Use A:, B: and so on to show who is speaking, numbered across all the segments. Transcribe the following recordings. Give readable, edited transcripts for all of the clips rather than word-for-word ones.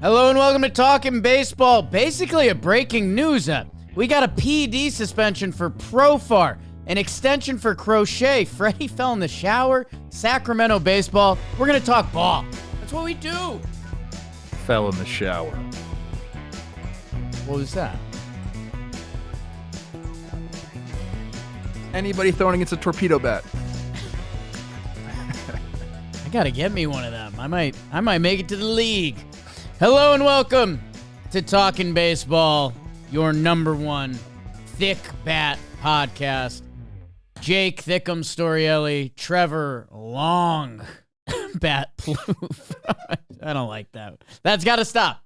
A: Hello and welcome to Talkin Baseball. Basically a breaking news up. We got a PED suspension for Profar, an extension for Crochet. Freddie fell in the shower. Sacramento baseball. We're going to talk ball. That's what we do.
B: Fell in the shower.
A: What was that?
B: Anybody throwing against a torpedo bat.
A: I got to get me one of them. I might make it to the league. Hello and welcome to Talkin Baseball, your number one thick bat podcast. Jake Thickum Storielli, Trevor Long Bat Plouffe. I don't like that. That's got to stop.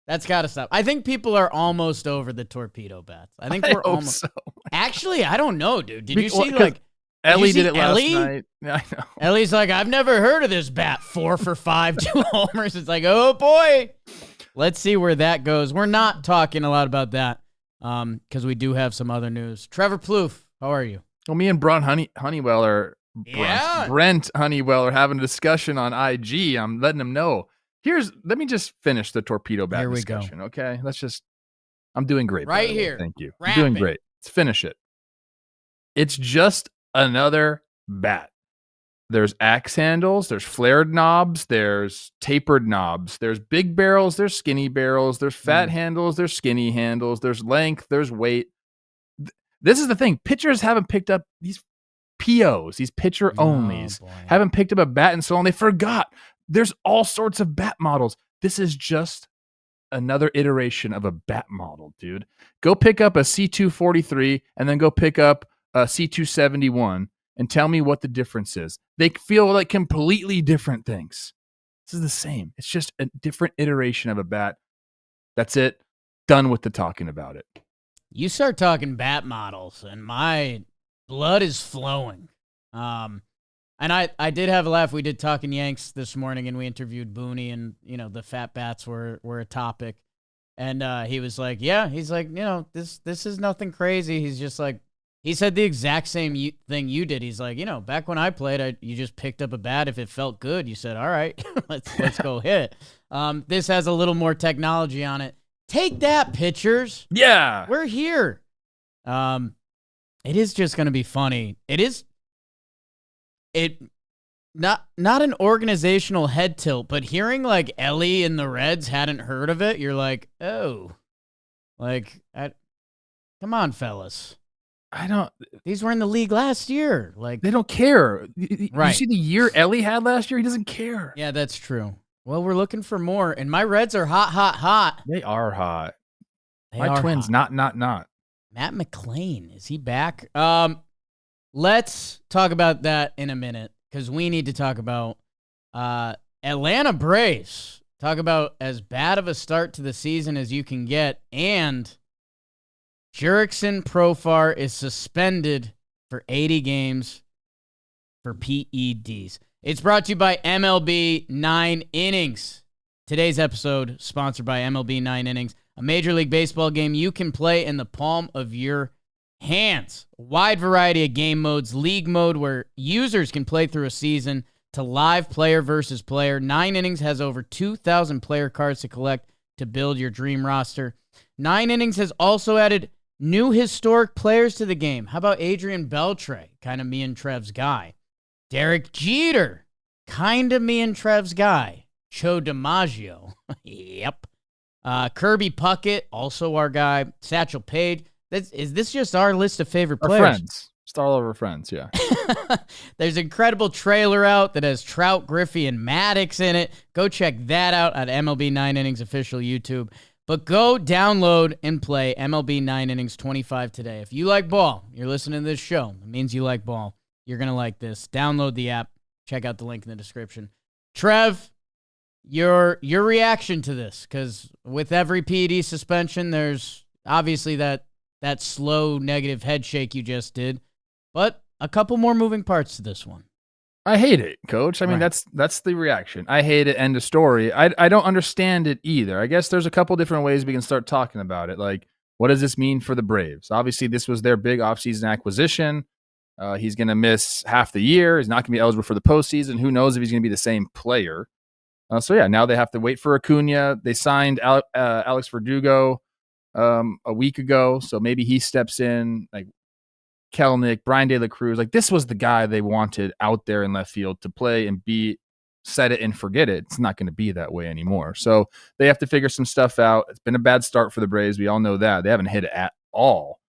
A: I think people are almost over the torpedo bats. I think we're almost. So. Actually, I don't know, dude. Did you see like
B: Ellie did it last night? Yeah, I know.
A: Ellie's like, I've never heard of this bat. 4 for 5, 2 homers. It's like, oh boy. Let's see where that goes. We're not talking a lot about that because we do have some other news. Trevor Plouffe, how are you?
B: Well, me and Brent Honeywell are having a discussion on IG. I'm letting him know. Let me just finish the torpedo bat discussion, go. Okay? I'm doing great.
A: Right here.
B: Thank you. I'm doing great. Let's finish it. It's just another bat. There's axe handles, there's flared knobs, there's tapered knobs, there's big barrels, there's skinny barrels, there's fat handles, there's skinny handles, there's length, there's weight. This is the thing. Pitchers haven't picked up these POs, these pitcher onlys, haven't picked up a bat and so on. They forgot. There's all sorts of bat models. This is just another iteration of a bat model, dude. Go pick up a C243 and then go pick up a C271 and tell me what the difference is. They feel like completely different things. This is the same. It's just a different iteration of a bat. That's it. Done with the talking about it.
A: You start talking bat models and my blood is flowing. And I did have a laugh. We did Talkin' Yanks this morning and we interviewed Booney and, the fat bats were a topic. And he was like, this is nothing crazy. He's just like, he said the exact same thing you did. He's like, back when I played, you just picked up a bat. If it felt good, you said, all right, let's go hit it. This has a little more technology on it. Take that, pitchers.
B: Yeah.
A: We're here. It is just going to be funny. Not an organizational head tilt, but hearing like Ellie and the Reds hadn't heard of it, you're like, oh, come on, fellas. These were in the league last year. Like
B: they don't care.
A: Right.
B: You see the year Ellie had last year? He doesn't care.
A: Yeah, that's true. Well, we're looking for more, and my Reds are hot.
B: They are hot. My Twins, hot. Not.
A: Matt McClain, is he back? Let's talk about that in a minute because we need to talk about Atlanta Braves. Talk about as bad of a start to the season as you can get, and Jurickson Profar is suspended for 80 games for PEDs. It's brought to you by MLB 9 Innings. Today's episode sponsored by MLB 9 Innings, a Major League Baseball game you can play in the palm of your hands. A wide variety of game modes, league mode where users can play through a season to live player versus player. 9 Innings has over 2,000 player cards to collect to build your dream roster. 9 Innings has also added new historic players to the game. How about Adrian Beltre? Kind of me and Trev's guy. Derek Jeter. Kind of me and Trev's guy. Joe DiMaggio. Yep. Kirby Puckett, also our guy. Satchel Paige. Is this just our list of favorite players?
B: Our friends. Just all of our friends, yeah.
A: There's an incredible trailer out that has Trout, Griffey, and Maddox in it. Go check that out at MLB 9 Innings official YouTube. But go download and play MLB 9 Innings 25 today. If you like ball, you're listening to this show. It means you like ball. You're going to like this. Download the app. Check out the link in the description. Trev, your reaction to this, because with every PED suspension, there's obviously that slow negative head shake you just did, but a couple more moving parts to this one.
B: I hate it, Coach. I mean, that's the reaction. I hate it. End of story. I don't understand it either. I guess there's a couple different ways we can start talking about it. Like, what does this mean for the Braves? Obviously, this was their big offseason acquisition. He's going to miss half the year. He's not going to be eligible for the postseason. Who knows if he's going to be the same player? So yeah, now they have to wait for Acuna. They signed Alex Verdugo a week ago, so maybe he steps in. Like Kelenic, Brian De La Cruz, like this was the guy they wanted out there in left field to play and be set it and forget it. It's not going to be that way anymore. So they have to figure some stuff out. It's been a bad start for the Braves. We all know that. They haven't hit it at all.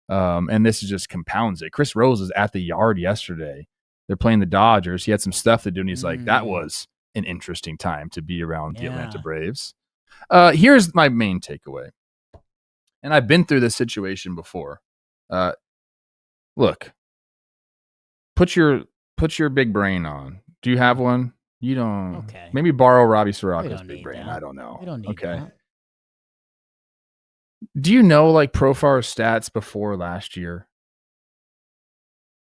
B: And this just compounds it. Chris Rose was at the yard yesterday. They're playing the Dodgers. He had some stuff to do, and he's like, that was an interesting time to be around the Atlanta Braves. Here's my main takeaway. And I've been through this situation before. Look, put your big brain on. Do you have one? You don't.
A: Okay.
B: Maybe borrow Robbie Soroka's big brain.
A: That.
B: I don't know.
A: We don't need that.
B: Do you know like Profar's stats before last year?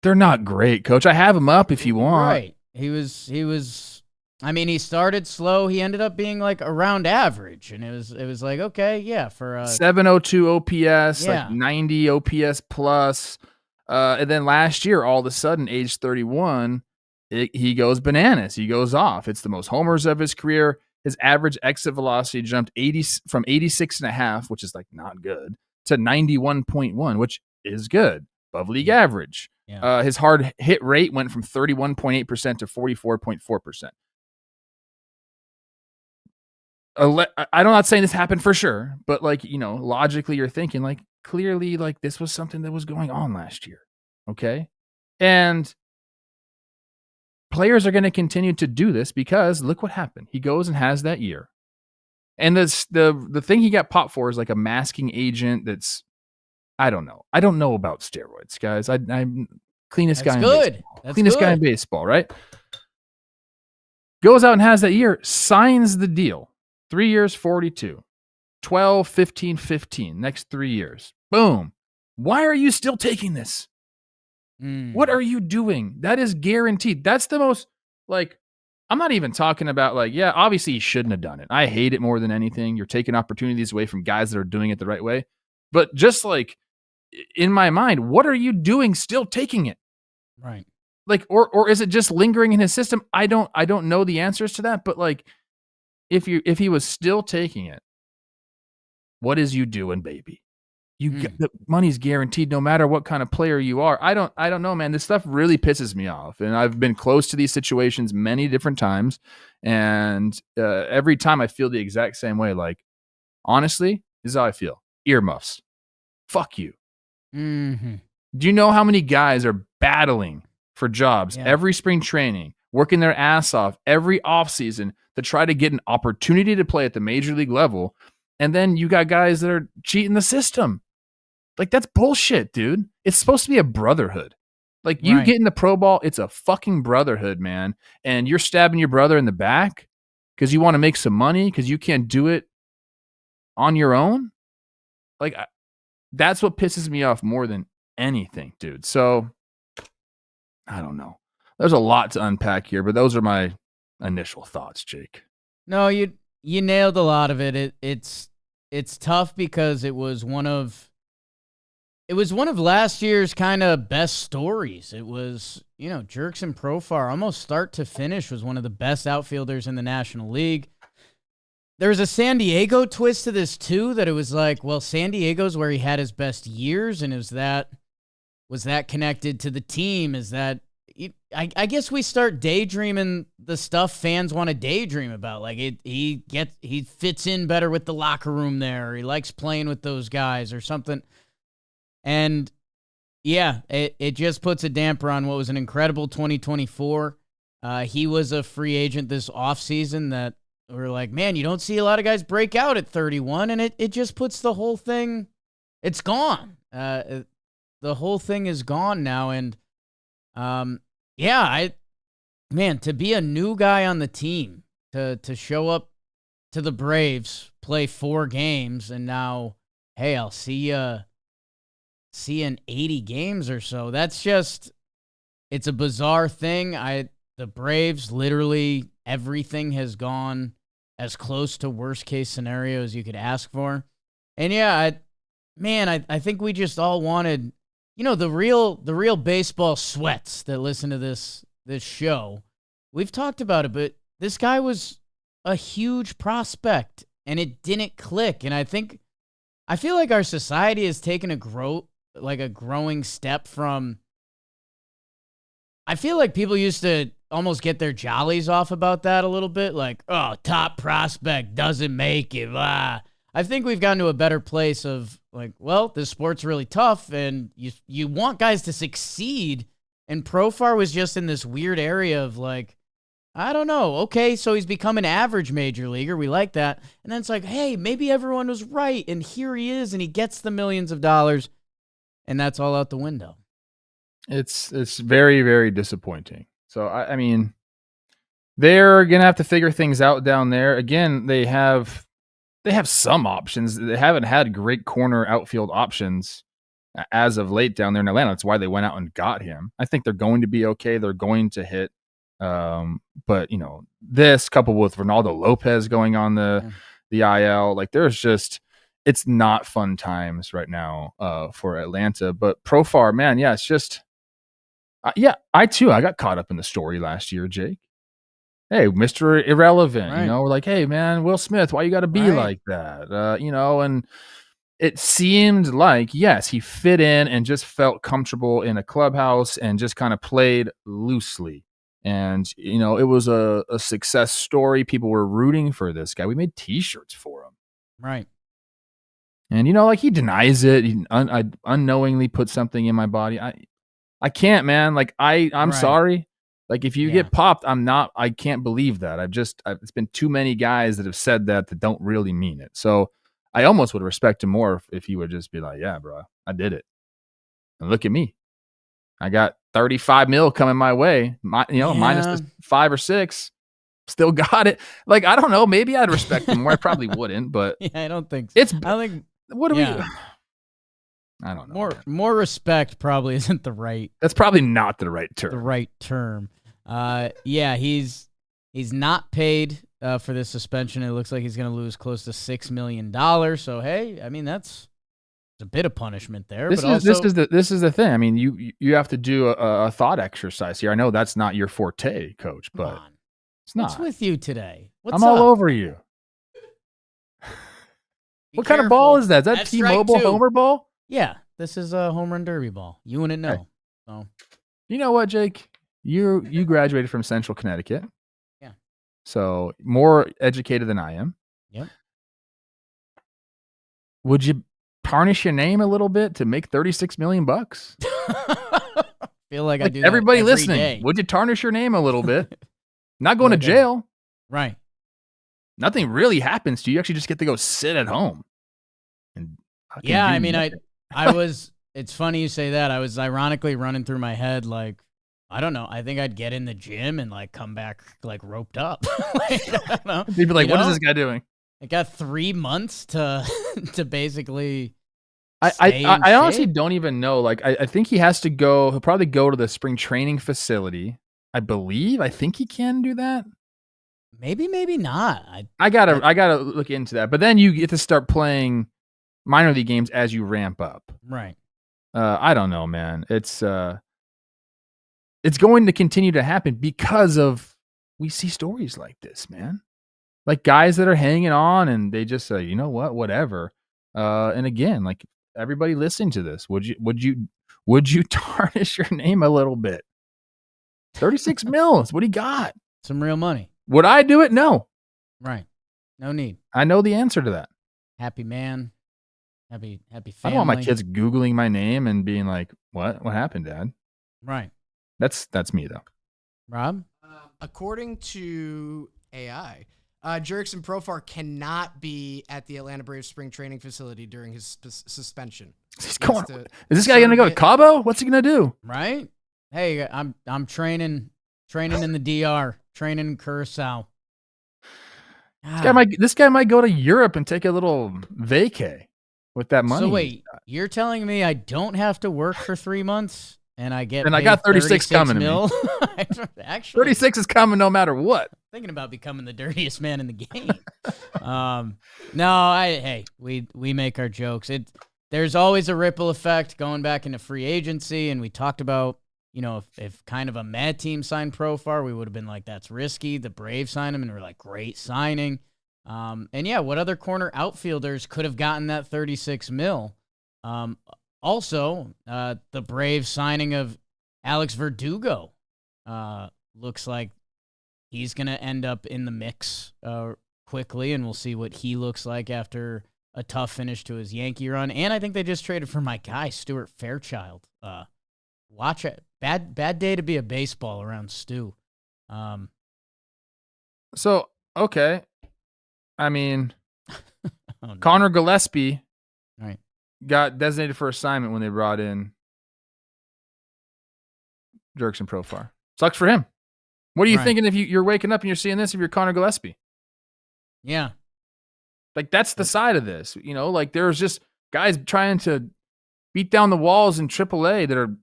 B: They're not great, Coach. I have him up if you want.
A: Right. He was. I mean, he started slow. He ended up being like around average, and it was like, okay, yeah, for
B: 702 OPS, like 90 OPS plus. And then last year, all of a sudden, age 31, he goes bananas. He goes off. It's the most homers of his career. His average exit velocity jumped from 86.5, which is like not good, to 91.1, which is good, above league average. Yeah. His hard hit rate went from 31.8% to 44.4%. I'm not saying this happened for sure, but like, logically you're thinking like clearly like this was something that was going on last year. Okay. And players are going to continue to do this because look what happened. He goes and has that year. And the thing he got popped for is like a masking agent that's, I don't know. I don't know about steroids, guys. I'm cleanest guy in baseball. Cleanest guy in baseball, right? Goes out and has that year, signs the deal. 3 years, 42. 12, 15, 15. Next 3 years. Boom. Why are you still taking this? What are you doing? That is guaranteed. That's the most, like, I'm not even talking about, like, yeah, obviously he shouldn't have done it. I hate it more than anything. You're taking opportunities away from guys that are doing it the right way. But just, like, in my mind, what are you doing still taking it?
A: Right.
B: Like, or is it just lingering in his system? I don't know the answers to that. But, like, if he was still taking it, what is you doing, baby? The money's guaranteed no matter what kind of player you are. I don't know, man. This stuff really pisses me off. And I've been close to these situations many different times. And every time I feel the exact same way. Like, honestly, this is how I feel. Earmuffs. Fuck you.
A: Mm-hmm.
B: Do you know how many guys are battling for jobs every spring training, working their ass off every offseason to try to get an opportunity to play at the major league level? And then you got guys that are cheating the system. Like, that's bullshit, dude. It's supposed to be a brotherhood. Like, you get in the pro ball, it's a fucking brotherhood, man. And you're stabbing your brother in the back because you want to make some money because you can't do it on your own. Like, that's what pisses me off more than anything, dude. So, I don't know. There's a lot to unpack here, but those are my initial thoughts, Jake.
A: No, you nailed a lot of it. It's tough because it was one of last year's kind of best stories. It was, Jurickson Profar, almost start to finish, was one of the best outfielders in the National League. There was a San Diego twist to this too, that it was like, well, San Diego's where he had his best years, and was that connected to the team? Is that, I guess we start daydreaming the stuff fans want to daydream about. Like, he fits in better with the locker room there. He likes playing with those guys or something. And yeah, it just puts a damper on what was an incredible 2024. He was a free agent this offseason that we're like, man, you don't see a lot of guys break out at 31, and it just puts the whole thing, it's gone. The whole thing is gone now. And to be a new guy on the team, to show up to the Braves, play 4 games, and now, hey, I'll see in 80 games or so. That's just, it's a bizarre thing. The Braves, literally everything has gone as close to worst case scenario as you could ask for. And yeah, I think we just all wanted, the real baseball sweats that listen to this show. We've talked about it, but this guy was a huge prospect, and it didn't click. And I feel like our society has taken a growing step from. I feel like people used to almost get their jollies off about that a little bit, like, oh, top prospect doesn't make it. Blah. I think we've gotten to a better place of like, well, this sport's really tough, and you want guys to succeed. And Profar was just in this weird area of like, I don't know. Okay, so he's become an average major leaguer. We like that. And then it's like, hey, maybe everyone was right, and here he is, and he gets the millions of dollars, and that's all out the window.
B: It's very, very disappointing. So I mean, they're gonna have to figure things out down there. Again, they have some options. They haven't had great corner outfield options as of late down there in Atlanta. That's why they went out and got him. I think they're going to be okay. They're going to hit. But you know, this coupled with Ronaldo Lopez going on the IL, like there's just, it's not fun times right now for Atlanta. But Profar, man, yeah, it's just. I got caught up in the story last year, Jake. Hey, Mr. Irrelevant,
A: Right.
B: you know, we're like, hey, man, Will Smith, why you got to be like that? You know, and it seemed like, yes, he fit in and just felt comfortable in a clubhouse and just kind of played loosely. And, you know, it was a success story. People were rooting for this guy. We made T-shirts for him.
A: Right.
B: And, you know, like he denies it. I unknowingly put something in my body. I can't, man. Like I'm sorry. Like if you get popped, I can't believe that. It's been too many guys that have said that don't really mean it. So I almost would respect him more if he would just be like, yeah, bro, I did it. And look at me. I got 35 mil coming my way. Minus the 5 or 6. Still got it. Like, I don't know. Maybe I'd respect him more. I probably wouldn't, but
A: yeah, I don't think so. What do we
B: I don't know.
A: More respect probably isn't the right.
B: That's probably not the right term.
A: The right term. He's not paid for this suspension. It looks like he's going to lose close to $6 million. So hey, I mean that's a bit of punishment there.
B: This is the thing. I mean, you have to do a thought exercise here. I know that's not your forte, Coach, but it's not.
A: What's with you today?
B: I'm all over you. What kind of ball is that? Is that T-Mobile Homer ball?
A: Yeah, this is a home run derby ball. You wouldn't know.
B: Okay.
A: So.
B: You know what, Jake? You graduated from Central Connecticut.
A: Yeah.
B: So more educated than I am.
A: Yep.
B: Would you tarnish your name a little bit to make $36 million?
A: Feel like I do.
B: Everybody
A: every
B: listening,
A: day.
B: would you tarnish your name a little bit? Not going to jail.
A: Right.
B: Nothing really happens to you. You actually just get to go sit at home. And
A: I mean, it's funny you say that. I was ironically running through my head, like, I don't know. I think I'd get in the gym and like come back like roped up. Like, I don't know.
B: You'd be like, what is this guy doing?
A: I got 3 months to basically.
B: I honestly don't even know. Like, I think he has to go. He'll probably go to the spring training facility. I think he can do that.
A: Maybe not.
B: I gotta look into that. But then you get to start playing minor league games as you ramp up.
A: Right.
B: I don't know, man. It's going to continue to happen because we see stories like this, man. Like guys that are hanging on and they just say, you know what, whatever. And again, like everybody listening to this, would you tarnish your name a little bit? 36 mils. What do you got?
A: Some real money.
B: Would I do it? No.
A: Right. No need.
B: I know the answer to that.
A: Happy man. Happy family.
B: I don't want my kids Googling my name and being like, what happened, Dad?
A: Right.
B: That's me though.
A: Rob?
C: According to AI, Jurickson Profar cannot be at the Atlanta Braves spring training facility during his suspension.
B: Is this guy going to go to Cabo? What's he going to do?
A: Right. Hey, I'm training in the DR, training in Curacao.
B: This guy might go to Europe and take a little vacay with that money.
A: So wait, you're telling me I don't have to work for 3 months and I get
B: I got 36 coming
A: mil?
B: to me.
A: Actually,
B: 36 is coming no matter what.
A: Thinking about becoming the dirtiest man in the game. No, we make our jokes. There's always a ripple effect going back into free agency, and we talked about, if kind of a mad team signed Profar, we would have been like, that's risky. The Braves signed him, and we're like, great signing. And yeah, what other corner outfielders could have gotten that $36 million? Also, the Braves signing of Alex Verdugo looks like he's going to end up in the mix quickly, and we'll see what he looks like after a tough finish to his Yankee run. And I think they just traded for my guy, Stuart Fairchild. Watch it. Bad day to be a baseball around Stu.
B: So, okay. I mean,
A: oh, no.
B: Connor Gillespie
A: Right.
B: got designated for assignment when they brought in Jurickson Profar. Sucks for him. What are you thinking if you're waking up and you're seeing this if you're Connor Gillespie?
A: Yeah.
B: Like, that's the side of this. Like, there's just guys trying to beat down the walls in AAA that are,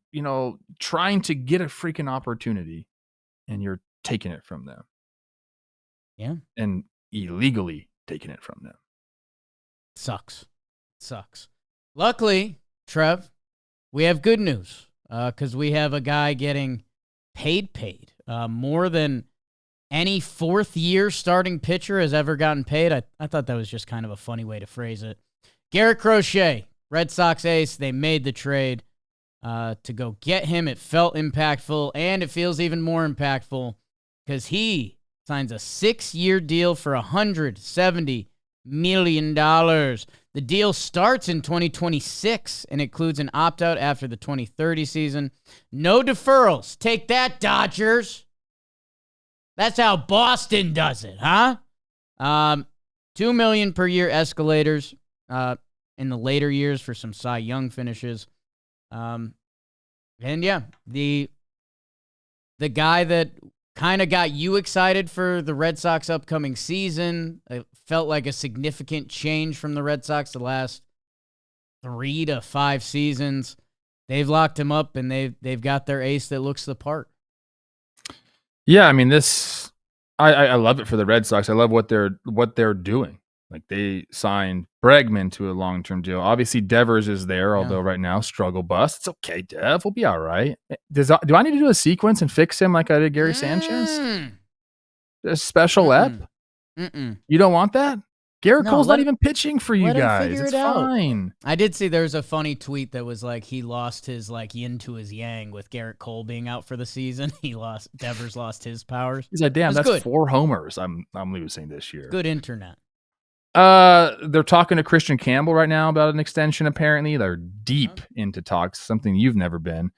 B: trying to get a freaking opportunity, and you're taking it from them.
A: Yeah.
B: And illegally taking it from them.
A: Sucks. Luckily, Trev, we have good news because we have a guy getting paid more than any fourth-year starting pitcher has ever gotten paid. I thought that was just kind of a funny way to phrase it. Garrett Crochet, Red Sox ace, they made the trade to go get him. It felt impactful, and it feels even more impactful because he signs a 6-year deal for $170 million. The deal starts in 2026 and includes an opt-out after the 2030 season. No deferrals. Take that, Dodgers. That's how Boston does it, huh? $2 million per year escalators in the later years for some Cy Young finishes. And yeah, the guy that kind of got you excited for the Red Sox upcoming season. It felt like a significant change from the Red Sox the last 3 to 5 seasons. They've locked him up, and they've got their ace that looks the part.
B: Yeah, I mean, I love it for the Red Sox. I love what they're doing. Like, they signed Bregman to a long-term deal. Obviously, Devers is there, although right now, struggle bust. It's okay, Dev. We'll be all right. Do I need to do a sequence and fix him like I did Gary Sanchez? A special ep? You don't want that? Garrett Cole's not even pitching for you guys. It's fine.
A: I did see there was a funny tweet that was like he lost his yin to his yang with Garrett Cole being out for the season. Devers lost his powers.
B: He's like, damn, that's good. 4 homers I'm losing this year.
A: Good internet.
B: They're talking to Christian Campbell right now about an extension. Apparently, they're deep into talks, something you've never been.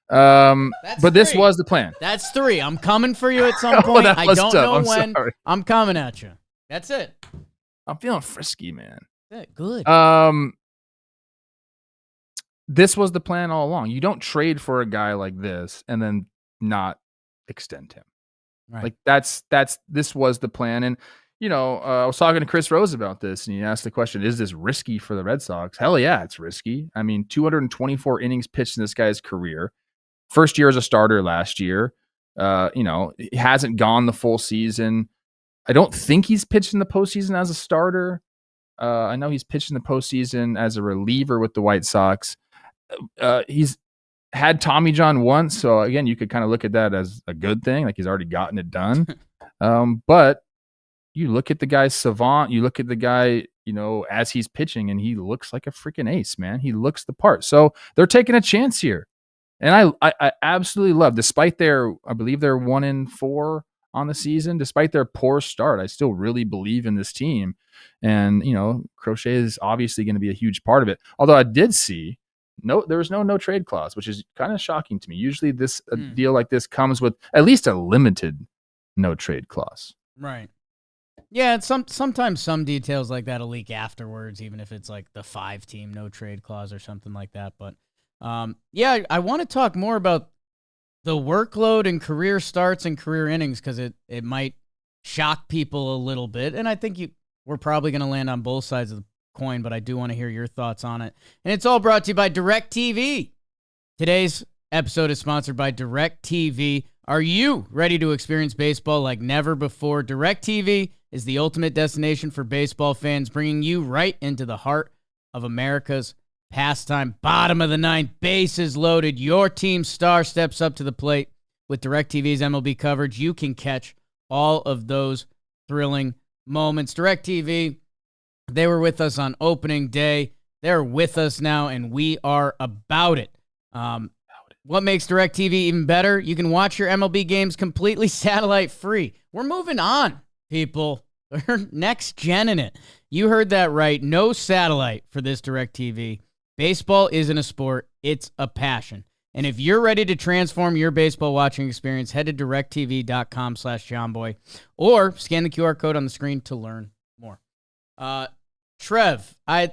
B: But this was the plan.
A: That's 3. I'm coming for you at some point. I don't know when. Sorry. I'm coming at you. That's it.
B: I'm feeling frisky, man.
A: Good.
B: This was the plan all along. You don't trade for a guy like this and then not extend him. Right. Like this was the plan. And I was talking to Chris Rose about this, and he asked the question, is this risky for the Red Sox? Hell yeah, it's risky. I mean, 224 innings pitched in this guy's career. First year as a starter last year. He hasn't gone the full season. I don't think he's pitched in the postseason as a starter. I know he's pitched in the postseason as a reliever with the White Sox. He's had Tommy John once, so again, you could kind of look at that as a good thing, like he's already gotten it done. But you look at the guy's savant, you look at the guy, as he's pitching, and he looks like a freaking ace, man. He looks the part. So they're taking a chance here. And I absolutely love, despite I believe they're 1-4 on the season, despite their poor start, I still really believe in this team. And, Crochet is obviously going to be a huge part of it. Although I did see there was no trade clause, which is kind of shocking to me. Usually a deal like this comes with at least a limited no trade clause.
A: Right. Yeah, sometimes some details like that will leak afterwards, even if it's like the 5-team no trade clause or something like that. But yeah, I want to talk more about the workload and career starts and career innings because it might shock people a little bit. And I think we're probably going to land on both sides of the coin, but I do want to hear your thoughts on it. And it's all brought to you by DirecTV. Today's episode is sponsored by DirecTV. Are you ready to experience baseball like never before? DirecTV is the ultimate destination for baseball fans, bringing you right into the heart of America's pastime. Bottom of the ninth, bases loaded. Your team's star steps up to the plate. With DirecTV's MLB coverage, you can catch all of those thrilling moments. DirecTV, they were with us on opening day. They're with us now, and we are about it. What makes DirecTV even better? You can watch your MLB games completely satellite free. We're moving on, people. We're next gen in it. You heard that right. No satellite for this DirecTV. Baseball isn't a sport. It's a passion. And if you're ready to transform your baseball watching experience, head to directv.com/JohnBoy or scan the QR code on the screen to learn more. Trev, I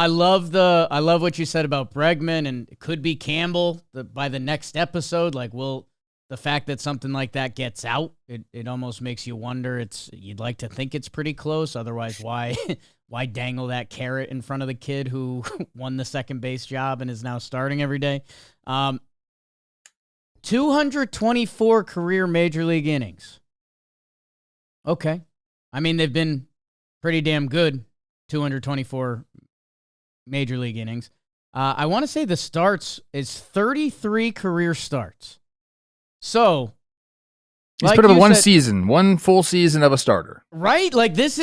A: love what you said about Bregman, and it could be Campbell by the next episode. Like, the fact that something like that gets out, it almost makes you wonder. You'd like to think it's pretty close. Otherwise, why dangle that carrot in front of the kid who won the second base job and is now starting every day? 224 career major league innings. Okay. I mean, they've been pretty damn good. 224 major league innings. I want to say the starts is 33 career starts. So,
B: he's
A: like
B: put up
A: you
B: one
A: said,
B: season, one full season of a starter.
A: right? Like this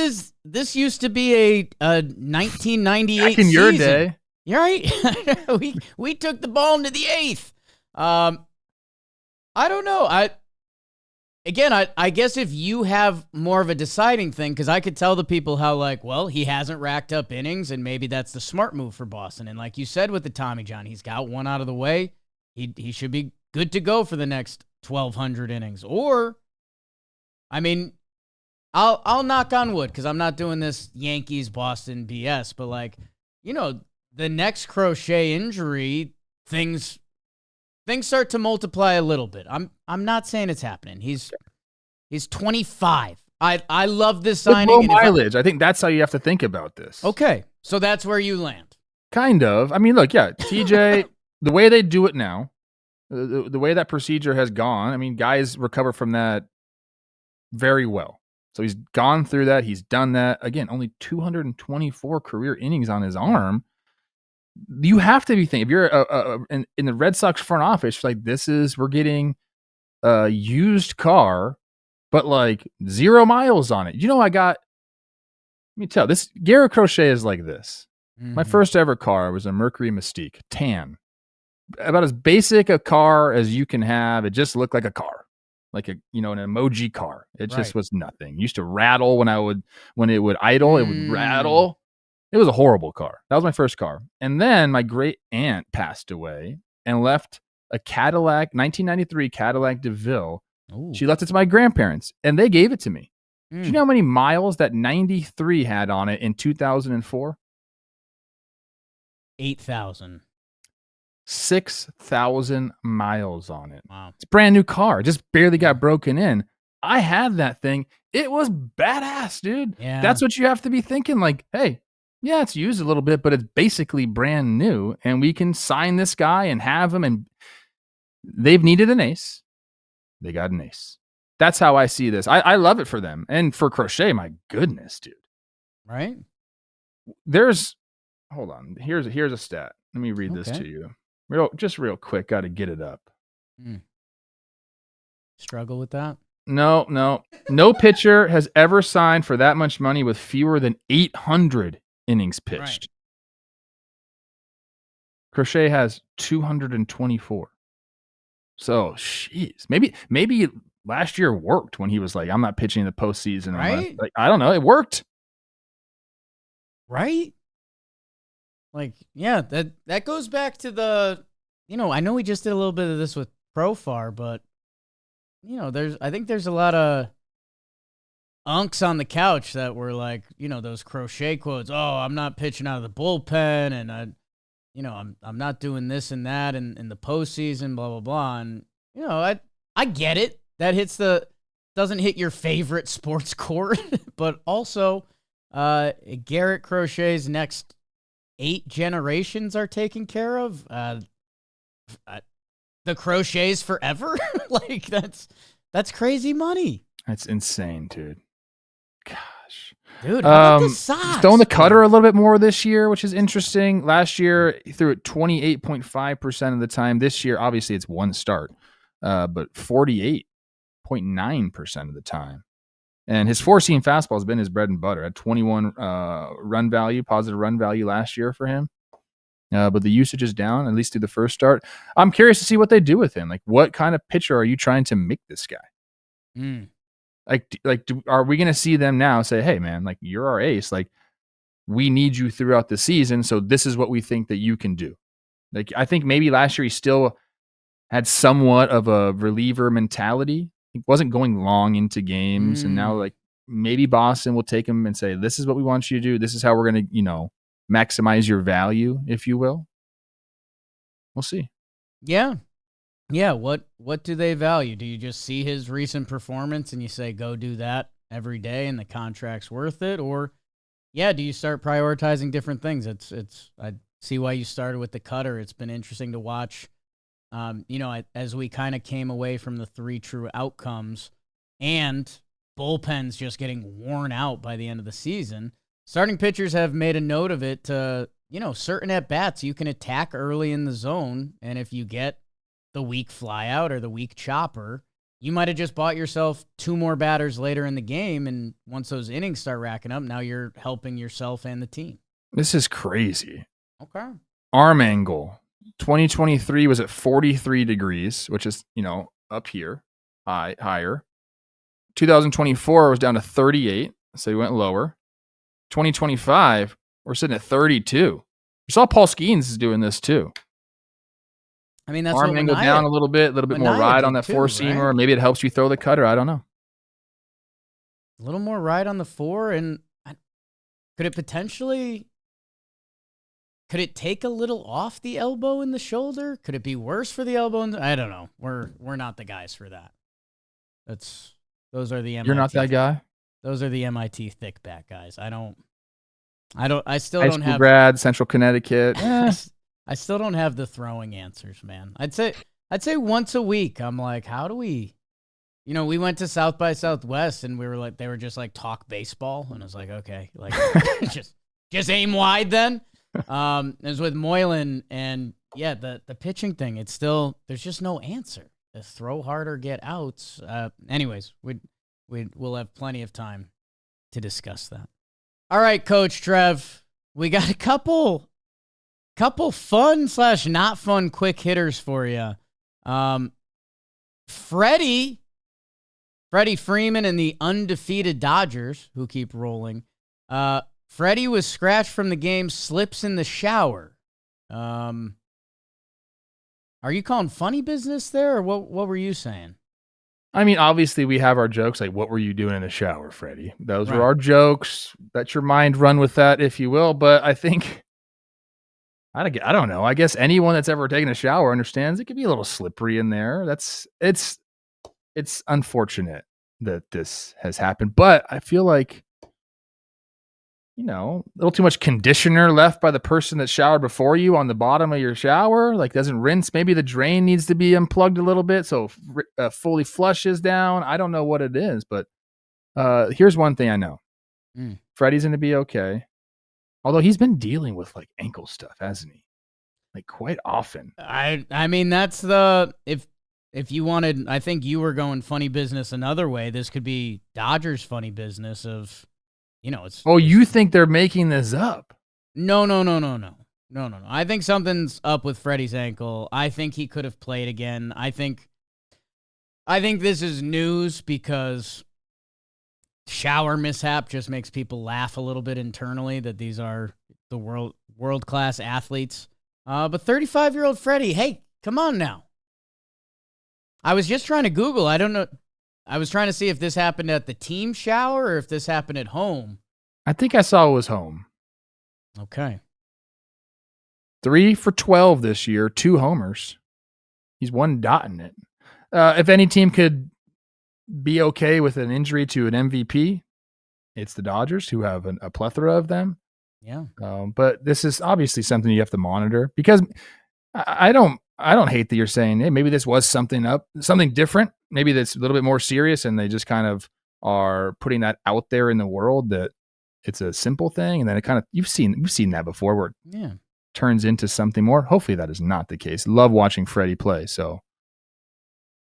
A: used to be a 1998
B: Back in your
A: season.
B: day.
A: You're right. we took the ball into the eighth. I don't know. I guess if you have more of a deciding thing, because I could tell the people how, like, well, he hasn't racked up innings, and maybe that's the smart move for Boston. And like you said with the Tommy John, he's got one out of the way. He should be good to go for the next 1,200 innings. Or, I mean, I'll knock on wood because I'm not doing this Yankees Boston BS, but like, the next Crochet injury, things start to multiply a little bit. I'm not saying it's happening. He's 25. I love this signing.
B: Low mileage. I think that's how you have to think about this.
A: Okay, so that's where you land.
B: Kind of. I mean, look, yeah, TJ, the way they do it now, the way that procedure has gone, I mean, guys recover from that very well. So he's gone through that. He's done that. Again, only 224 career innings on his arm. You have to be thinking, if you're in the Red Sox front office, like, we're getting a used car, but like 0 miles on it. Let me tell this, Garrett Crochet is like this. Mm-hmm. My first ever car was a Mercury Mystique, tan. About as basic a car as you can have. It just looked like a car, like an emoji car. It just was nothing. It used to rattle when it would idle, it would rattle. It was a horrible car. That was my first car. And then my great aunt passed away and left a Cadillac, 1993 Cadillac DeVille. Ooh. She left it to my grandparents, and they gave it to me. Do you know how many miles that 93 had on it in 2004?
A: 8,000.
B: 6,000 miles on it.
A: Wow.
B: It's a brand new car. It just barely got broken in. I had that thing. It was badass, dude.
A: Yeah.
B: That's what you have to be thinking. Like, hey, yeah, it's used a little bit, but it's basically brand new, and we can sign this guy and have him. And they've needed an ace. They got an ace. That's how I see this. I love it for them. And for Crochet, my goodness, dude.
A: Right?
B: Hold on. Here's a stat. Let me read this to you. Real quick. Got to get it up.
A: Struggle with that?
B: No pitcher has ever signed for that much money with fewer than 800 innings pitched. Right. Crochet has 224. So, jeez, maybe last year worked when he was like, I'm not pitching in the postseason.
A: Right?
B: Like, I don't know. It worked.
A: Right? Like, yeah, that goes back to the, I know we just did a little bit of this with Profar, but, I think there's a lot of unks on the couch that were like, those Crochet quotes. Oh, I'm not pitching out of the bullpen, and I'm not doing this and that in the postseason, blah blah blah. And I get it. That doesn't hit your favorite sports chord, but also Garrett Crochet's next 8 generations are taken care of. The Crochets forever. Like that's crazy money.
B: That's insane, dude. Gosh.
A: Dude, how about the
B: He's
A: Sox?
B: throwing the cutter a little bit more this year, which is interesting. Last year, he threw it 28.5% of the time. This year, obviously, it's one start, but 48.9% of the time. And his four-seam fastball has been his bread and butter at 21 run value, positive run value last year for him. But the usage is down, at least through the first start. I'm curious to see what they do with him. Like, what kind of pitcher are you trying to make this guy? Are we going to see them now say, hey, man, like, you're our ace. Like, we need you throughout the season, so this is what we think that you can do. Like, I think maybe last year he still had somewhat of a reliever mentality. He wasn't going long into games, and now, like, maybe Boston will take him and say, this is what we want you to do. This is how we're going to, maximize your value, if you will. We'll see.
A: Yeah. Yeah, what do they value? Do you just see his recent performance and you say, go do that every day and the contract's worth it? Or, yeah, do you start prioritizing different things? I see why you started with the cutter. It's been interesting to watch, as we kind of came away from the 3 true outcomes and bullpens just getting worn out by the end of the season. Starting pitchers have made a note of it to, certain at-bats you can attack early in the zone, and if you get the weak flyout or the weak chopper, you might have just bought yourself 2 more batters later in the game, and once those innings start racking up, now you're helping yourself and the team.
B: This is crazy.
A: Okay.
B: Arm angle. 2023 was at 43 degrees, which is, up here, higher. 2024 was down to 38, so he went lower. 2025, we're sitting at 32. We saw Paul Skeens is doing this too.
A: I mean, that's
B: arm angle down a little bit more ride on that four-seamer. Right? Maybe it helps you throw the cutter. I don't know.
A: A little more ride on the 4, and could it take a little off the elbow and the shoulder? Could it be worse for the elbow? I don't know. We're not the guys for that. Those are the MIT.
B: You're not that guy?
A: Those are the MIT thick back guys. I still
B: High
A: don't
B: school
A: have
B: grad, Central Connecticut.
A: I still don't have the throwing answers, man. I'd say once a week. I'm like, how do we? We went to South by Southwest and we were like, they were just like talk baseball, and I was like, okay, like just aim wide then. It was with Moylan, and yeah, the pitching thing. It's still there's just no answer. The throw hard or get outs. Anyways, we'll have plenty of time to discuss that. All right, Coach Trev, we got a couple fun / not fun quick hitters for you. Freddie Freeman and the undefeated Dodgers, who keep rolling. Freddie was scratched from the game, slips in the shower. Are you calling funny business there, or what were you saying?
B: I mean, obviously we have our jokes like, what were you doing in the shower, Freddie? Those were our jokes. Let your mind run with that, if you will. But I think, I don't know. I guess anyone that's ever taken a shower understands it could be a little slippery in there. It's unfortunate that this has happened. But I feel like, a little too much conditioner left by the person that showered before you on the bottom of your shower, like doesn't rinse. Maybe the drain needs to be unplugged a little bit so fully flushes down. I don't know what it is, but here's one thing I know. Freddie's going to be okay. Although he's been dealing with like ankle stuff, hasn't he? Like quite often.
A: I mean, that's if you wanted, I think you were going funny business another way. This could be Dodgers funny business of,
B: you think they're making this up?
A: No. I think something's up with Freddie's ankle. I think he could have played again. I think this is news because shower mishap just makes people laugh a little bit internally that these are the world-class athletes. But 35-year-old Freddie, hey, come on now. I was just trying to Google. I don't know. I was trying to see if this happened at the team shower or if this happened at home.
B: I think I saw it was home.
A: Okay.
B: 3 for 12 this year, 2 homers. He's 1 dot in it. If any team could be okay with an injury to an MVP, it's the Dodgers, who have a plethora of them.
A: Yeah.
B: But this is obviously something you have to monitor, because I don't hate that you're saying, hey, maybe this was something different. Maybe that's a little bit more serious, and they just kind of are putting that out there in the world that it's a simple thing, and then it kind of we've seen that before where
A: Yeah.
B: it turns into something more. Hopefully that is not the case. Love watching Freddie play. So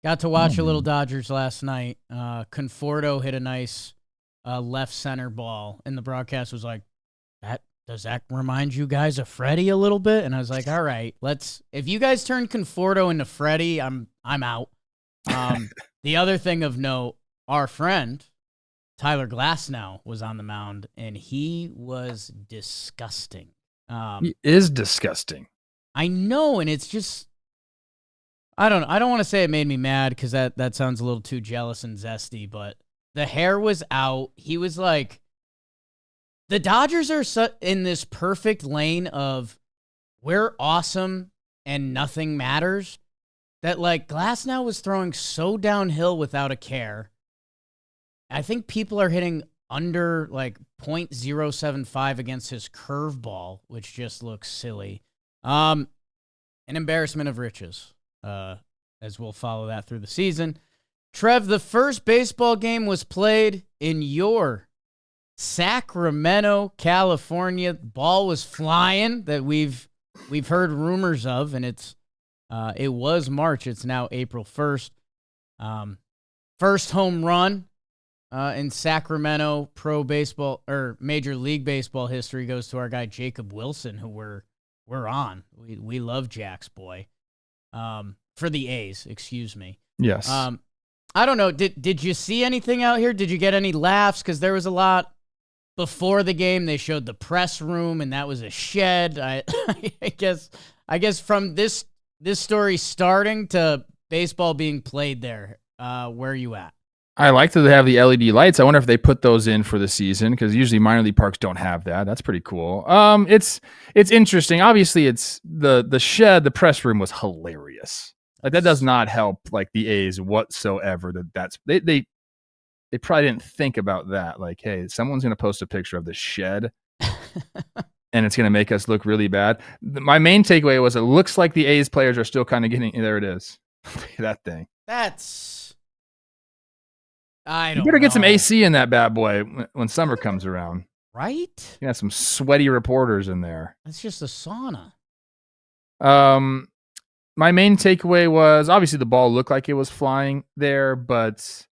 A: Got to watch a little Dodgers last night. Conforto hit a nice left center ball, and the broadcast was like, does that remind you guys of Freddie a little bit? And I was like, all right, if you guys turn Conforto into Freddie, I'm out. The other thing of note, our friend Tyler Glasnow was on the mound, and he was disgusting.
B: He is disgusting.
A: I know, and it's just, I don't know. I don't want to say it made me mad because that sounds a little too jealous and zesty, but the hair was out. He was like, the Dodgers are in this perfect lane of we're awesome and nothing matters, that like Glasnow was throwing so downhill without a care. I think people are hitting under like .075 against his curveball, which just looks silly. An embarrassment of riches, as we'll follow that through the season. Trev, the first baseball game was played in your Sacramento, California. Ball was flying that we've heard rumors of, and it was March. It's now April 1st. First home run in Sacramento pro baseball or Major League Baseball history goes to our guy Jacob Wilson, who we're on. We love Jack's boy. For the A's, excuse me.
B: Yes.
A: I don't know. Did you see anything out here? Did you get any laughs? Because there was a lot before the game. They showed the press room, and that was a shed. I guess from this story starting to baseball being played there, where are you at?
B: I like that they have the LED lights. I wonder if they put those in for the season because usually minor league parks don't have that. That's pretty cool. It's interesting. Obviously, it's the shed. The press room was hilarious. Like that does not help like the A's whatsoever. They probably didn't think about that. Like, hey, someone's going to post a picture of the shed, and it's going to make us look really bad. My main takeaway was it looks like the A's players are still kind of getting. There it is, that thing. You better get some AC in that bad boy when summer comes around.
A: Right?
B: You have some sweaty reporters in there.
A: That's just a sauna.
B: My main takeaway was obviously the ball looked like it was flying there, but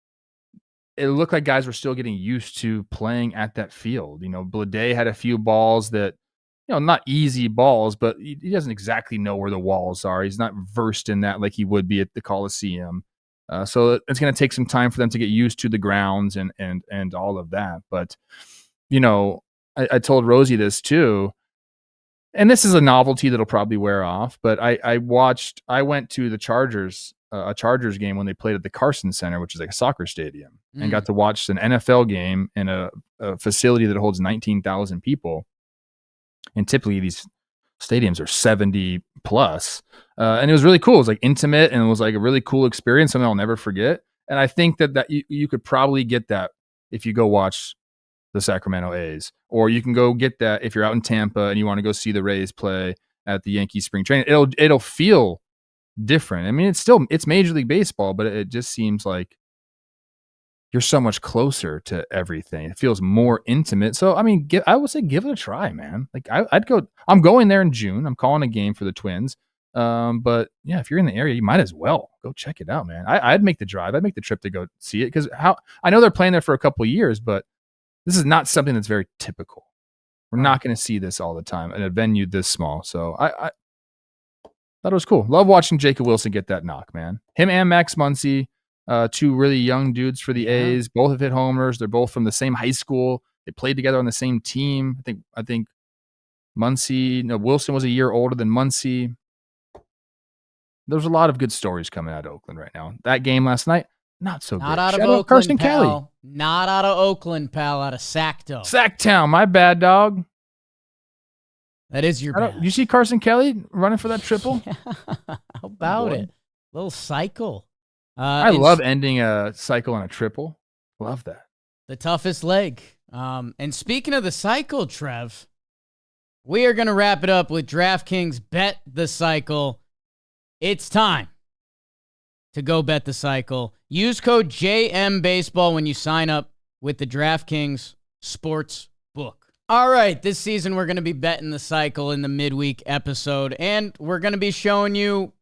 B: it looked like guys were still getting used to playing at that field. You know, Blade had a few balls that, not easy balls, but he doesn't exactly know where the walls are. He's not versed in that like he would be at the Coliseum. So it's going to take some time for them to get used to the grounds and all of that. But, I told Rosie this too, and this is a novelty that'll probably wear off, but I went to the Chargers, a Chargers game when they played at the Carson Center, which is like a soccer stadium, and got to watch an NFL game in a facility that holds 19,000 people. And typically these stadiums are 70 plus. And it was really cool. It was like intimate, and it was like a really cool experience, something I'll never forget. And I think that you could probably get that if you go watch the Sacramento A's, or you can go get that if you're out in Tampa and you want to go see the Rays play at the Yankee spring training. It'll feel different. I mean, it's Major League Baseball, but it just seems like you're so much closer to everything. It feels more intimate. So, I mean, I would say give it a try, man. Like I'd go. I'm going there in June. I'm calling a game for the Twins. But yeah, if you're in the area, you might as well go check it out, man. I'd make the drive. I'd make the trip to go see it because I know they're playing there for a couple of years, but this is not something that's very typical. We're not going to see this all the time in a venue this small. So I thought it was cool. Love watching Jacob Wilson get that knock, man. Him and Max Muncy, two really young dudes for the A's. Both have hit homers. They're both from the same high school. They played together on the same team. I think Wilson was a year older than Muncy. There's a lot of good stories coming out of Oakland right now. That game last night, not so good.
A: Not out of
B: Shout out
A: Oakland,
B: Carson
A: pal.
B: Kelly.
A: Not out of Oakland, pal. Out of Sacto.
B: Sacktown, my bad, dog.
A: That is your bad.
B: You see Carson Kelly running for that triple?
A: How about it? Little cycle.
B: I love ending a cycle on a triple. Love that.
A: The toughest leg. And speaking of the cycle, Trev, we are going to wrap it up with DraftKings Bet the Cycle. It's time to go bet the cycle. Use code JMBaseball when you sign up with the DraftKings Sports Book. All right, this season we're going to be betting the cycle in the midweek episode, and we're going to be showing you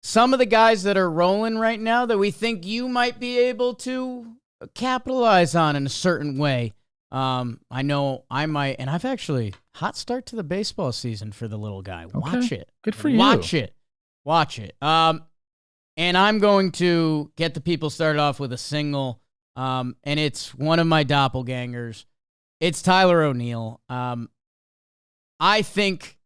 A: some of the guys that are rolling right now that we think you might be able to capitalize on in a certain way. I know I might, and I've actually hot start to the baseball season for the little guy. Watch it.
B: Good for you.
A: Watch it. And I'm going to get the people started off with a single, and it's one of my doppelgangers. It's Tyler O'Neill. I think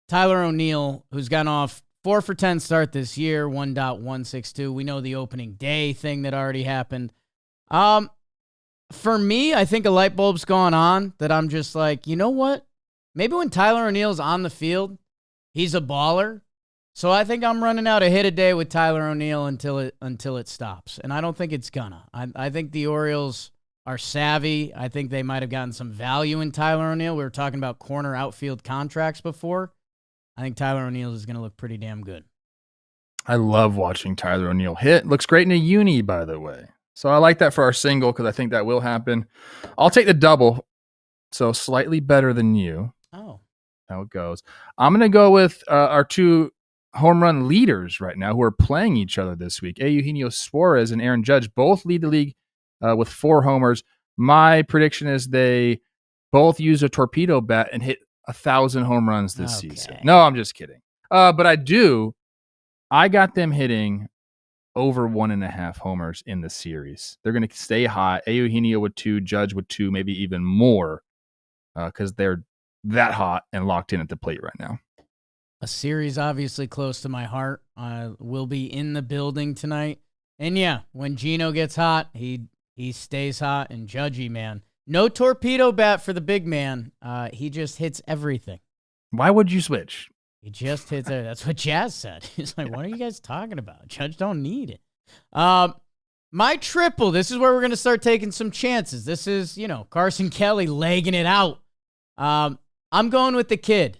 A: Tyler O'Neill, who's gone off 4 for 10 start this year, 1.162. We know the opening day thing that already happened. For me, I think a light bulb's gone on that I'm just like, you know what? Maybe when Tyler O'Neill's on the field, he's a baller. So I think I'm running out a hit a day with Tyler O'Neill until it stops. And I don't think it's gonna. I think the Orioles are savvy. I think they might have gotten some value in Tyler O'Neill. We were talking about corner outfield contracts before. I think Tyler O'Neill is going to look pretty damn good.
B: I love watching Tyler O'Neill hit. Looks great in a uni, by the way. So I like that for our single because I think that will happen. I'll take the double. So slightly better than you.
A: Oh.
B: How it goes. I'm going to go with our 2 home run leaders right now who are playing each other this week. Eugenio Suarez and Aaron Judge both lead the league with 4 homers. My prediction is they both use a torpedo bat and hit 1,000 home runs this season. No, I'm just kidding. But I got them hitting over 1.5 homers in the series. They're going to stay hot. Eugenio with 2, Judge with 2, maybe even more because they're that hot and locked in at the plate right now.
A: A series obviously close to my heart. Will be in the building tonight. And yeah, when Gino gets hot, he stays hot. And Judgy, man, no torpedo bat for the big man. He just hits everything.
B: Why would you switch?
A: He just hits it. That's what Jazz said. He's like, what are you guys talking about? Judge don't need it. My triple, this is where we're going to start taking some chances. This is, Carson Kelly legging it out. I'm going with the kid.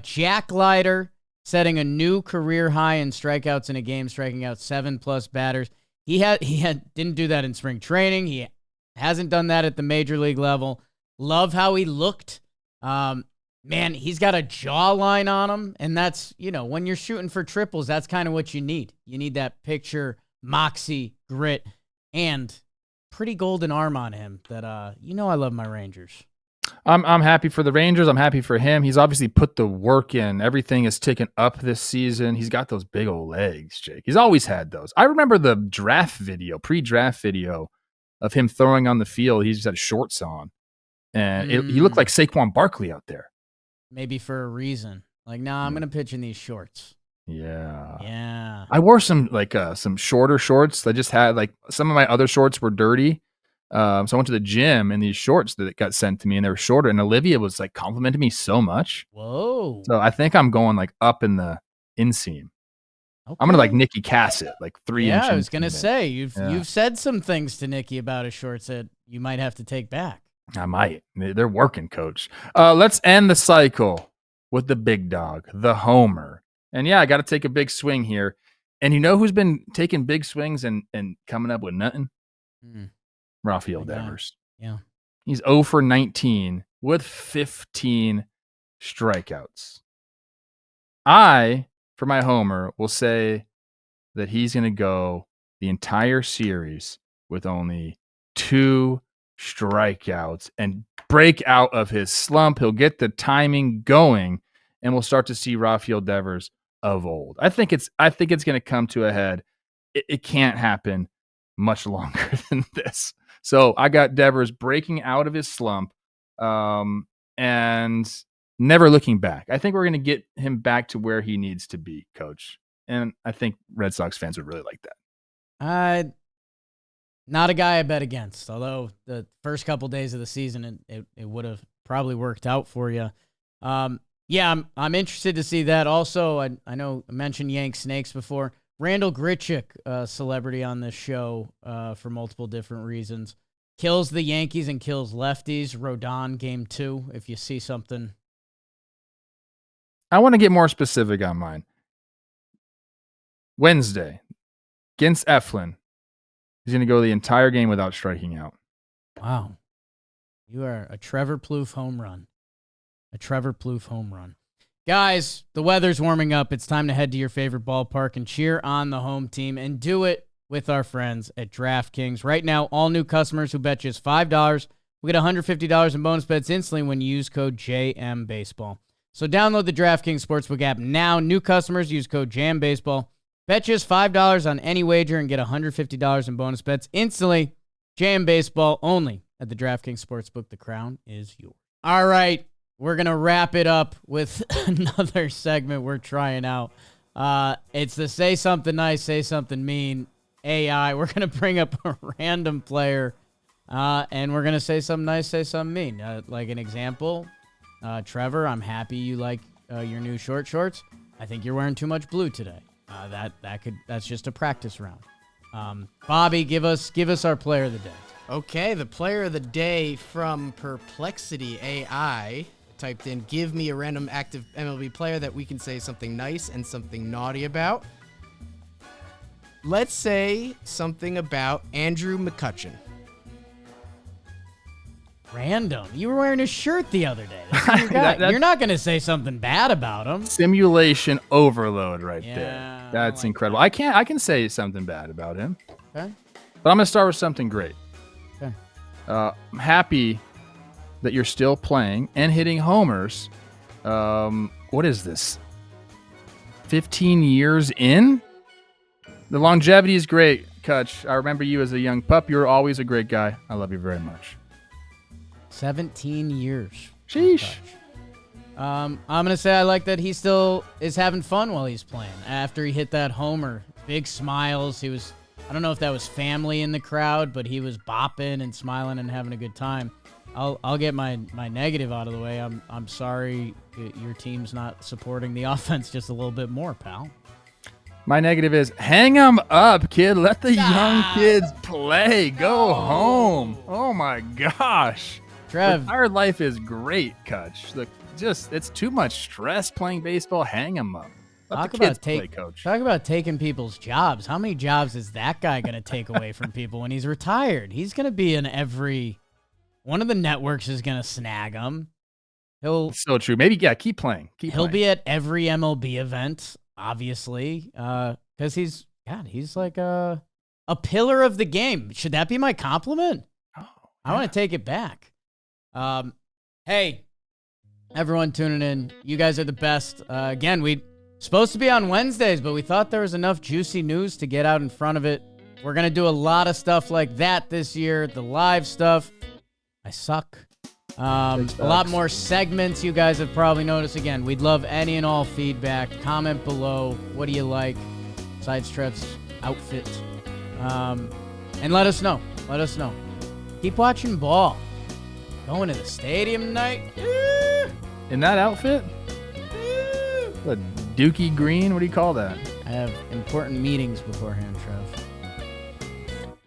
A: Jack Leiter setting a new career high in strikeouts in a game, striking out 7+ batters. He didn't do that in spring training. He hasn't done that at the major league level. Love how he looked. Man, he's got a jawline on him, and that's, when you're shooting for triples, that's kind of what you need. You need that picture, moxie, grit, and pretty golden arm on him that, I love my Rangers.
B: I'm happy for the Rangers. I'm happy for him. He's obviously put the work in. Everything is ticking up this season. He's got those big old legs, Jake. He's always had those. I remember the pre-draft video of him throwing on the field. He just had shorts on, and he looked like Saquon Barkley out there.
A: Maybe for a reason. Like, I'm going to pitch in these shorts.
B: Yeah. I wore some shorter shorts. I just had some of my other shorts were dirty. So I went to the gym in these shorts that got sent to me, and they were shorter. And Olivia was complimenting me so much.
A: Whoa!
B: So I think I'm going up in the inseam. Okay. I'm gonna Nikki Cass it 3 inches.
A: Yeah, I was gonna say you've said some things to Nikki about his shorts that you might have to take back.
B: I might. They're working, coach. Let's end the cycle with the big dog, the homer. And yeah, I got to take a big swing here. And you know who's been taking big swings and coming up with nothing? Rafael Devers.
A: Yeah.
B: He's 0 for 19 with 15 strikeouts. I, for my homer, will say that he's going to go the entire series with only 2 strikeouts and break out of his slump. He'll get the timing going, and we'll start to see Rafael Devers of old. I think it's going to come to a head. It can't happen much longer than this. So I got Devers breaking out of his slump and never looking back. I think we're going to get him back to where he needs to be, coach. And I think Red Sox fans would really like that.
A: Not a guy I bet against, although the first couple days of the season, it would have probably worked out for you. Yeah, I'm interested to see that. Also, I know I mentioned Yank Snakes before. Randall Grichuk, a celebrity on this show for multiple different reasons, kills the Yankees and kills lefties. Rodon, game 2, if you see something.
B: I want to get more specific on mine. Wednesday, against Eflin, he's going to go the entire game without striking out.
A: Wow. You are a Trevor Plouffe home run. A Trevor Plouffe home run. Guys, the weather's warming up. It's time to head to your favorite ballpark and cheer on the home team, and do it with our friends at DraftKings. Right now, all new customers who bet just $5 will get $150 in bonus bets instantly when you use code JMBaseball. So download the DraftKings Sportsbook app now. New customers use code JMBaseball. Bet just $5 on any wager and get $150 in bonus bets instantly. JMBaseball only at the DraftKings Sportsbook. The crown is yours. All right, we're going to wrap it up with another segment we're trying out. It's the Say Something Nice, Say Something Mean AI. We're going to bring up a random player, and we're going to say something nice, say something mean. Like an example, Trevor, I'm happy you like your new short shorts. I think you're wearing too much blue today. That's just a practice round. Bobby, give us our player of the day.
C: Okay, the player of the day from Perplexity AI typed in, give me a random active MLB player that we can say something nice and something naughty about. Let's say something about Andrew McCutchen.
A: Random. You were wearing his shirt the other day. That's your guy. You're not going to say something bad about him.
B: Simulation overload right
A: Yeah,
B: there. That's
A: like
B: incredible.
A: that.
B: I can say something bad about him.
A: Okay.
B: But I'm going to start with something great.
A: Okay.
B: I'm happy that you're still playing and hitting homers. What is this? 15 years in? The longevity is great, Kutch. I remember you as a young pup. You were always a great guy. I love you very much.
A: 17 years.
B: Sheesh.
A: I'm going to say I like that he still is having fun while he's playing. After he hit that homer, big smiles. I don't know if that was family in the crowd, but he was bopping and smiling and having a good time. I'll get my negative out of the way. I'm sorry your team's not supporting the offense just a little bit more, pal.
B: My negative is hang them up, kid. Let the young kids play. Go home. Oh my gosh.
A: Trev.
B: Retired life is great, Kutch. It's too much stress playing baseball. Hang them up. Let the kids play, coach.
A: Talk about taking people's jobs. How many jobs is that guy going to take away from people when he's retired? He's going to be in every one of the networks is going to snag him.
B: So true. Maybe, yeah, keep playing.
A: He'll be at every MLB event, obviously, because he's like a pillar of the game. Should that be my compliment?
B: Oh,
A: I want to take it back. Hey, everyone tuning in. You guys are the best. Again, we supposed to be on Wednesdays, but we thought there was enough juicy news to get out in front of it. We're going to do a lot of stuff like that this year, the live stuff. I suck. A lot more segments you guys have probably noticed. Again, we'd love any and all feedback. Comment below. What do you like besides Trev's outfit? And let us know. Let us know. Keep watching ball. Going to the stadium tonight.
B: In that outfit? What, Dookie Green? What do you call that?
A: I have important meetings beforehand, Trev.